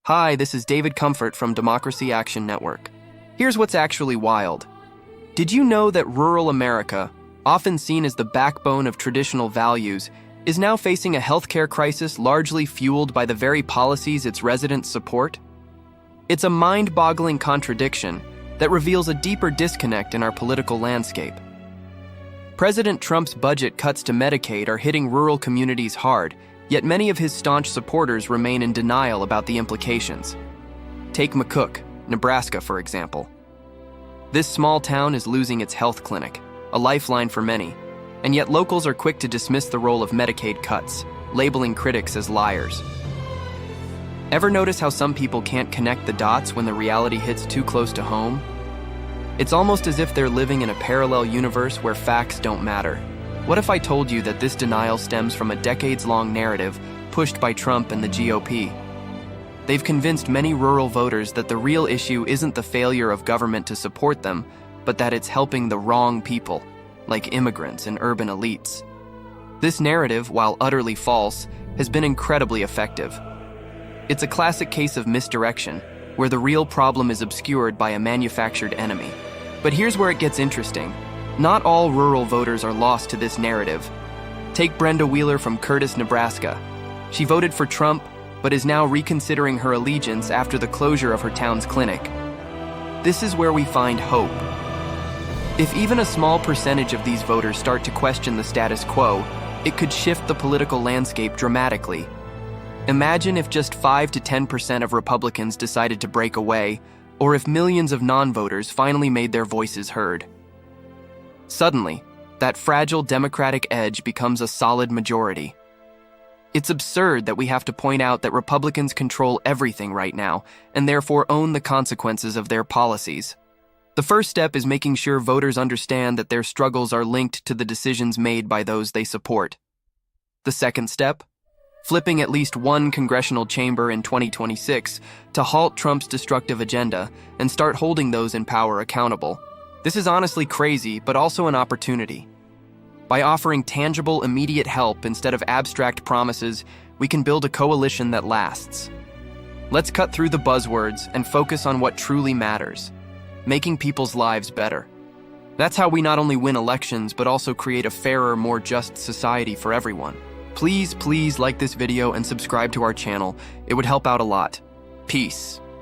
Hi, this is David Comfort from Democracy Action Network. Here's what's actually wild. Did you know that rural America, often seen as the backbone of traditional values, is now facing a healthcare crisis largely fueled by the very policies its residents support? It's a mind-boggling contradiction that reveals a deeper disconnect in our political landscape. President Trump's budget cuts to Medicaid are hitting rural communities hard, yet many of his staunch supporters remain in denial about the implications. Take Makook, Nebraska, for example. This small town is losing its health clinic, a lifeline for many, and yet locals are quick to dismiss the role of Medicaid cuts, labeling critics as liars. Ever notice how some people can't connect the dots when the reality hits too close to home? It's almost as if they're living in a parallel universe where facts don't matter. What if I told you that this denial stems from a decades-long narrative pushed by Trump and the GOP? They've convinced many rural voters that the real issue isn't the failure of government to support them, but that it's helping the wrong people, like immigrants and urban elites. This narrative, while utterly false, has been incredibly effective. It's a classic case of misdirection, where the real problem is obscured by a manufactured enemy. But here's where it gets interesting. Not all rural voters are lost to this narrative. Take Brenda Wheeler from Curtis, Nebraska. She voted for Trump, but is now reconsidering her allegiance after the closure of her town's clinic. This is where we find hope. If even a small percentage of these voters start to question the status quo, it could shift the political landscape dramatically. Imagine if just 5 to 10% of Republicans decided to break away, or if millions of non-voters finally made their voices heard. Suddenly, that fragile Democratic edge becomes a solid majority. It's absurd that we have to point out that Republicans control everything right now, and therefore own the consequences of their policies. The first step is making sure voters understand that their struggles are linked to the decisions made by those they support. The second step? Flipping at least one congressional chamber in 2026 to halt Trump's destructive agenda and start holding those in power accountable. This is honestly crazy, but also an opportunity. By offering tangible, immediate help instead of abstract promises, we can build a coalition that lasts. Let's cut through the buzzwords and focus on what truly matters, making people's lives better. That's how we not only win elections, but also create a fairer, more just society for everyone. Please like this video and subscribe to our channel. It would help out a lot. Peace.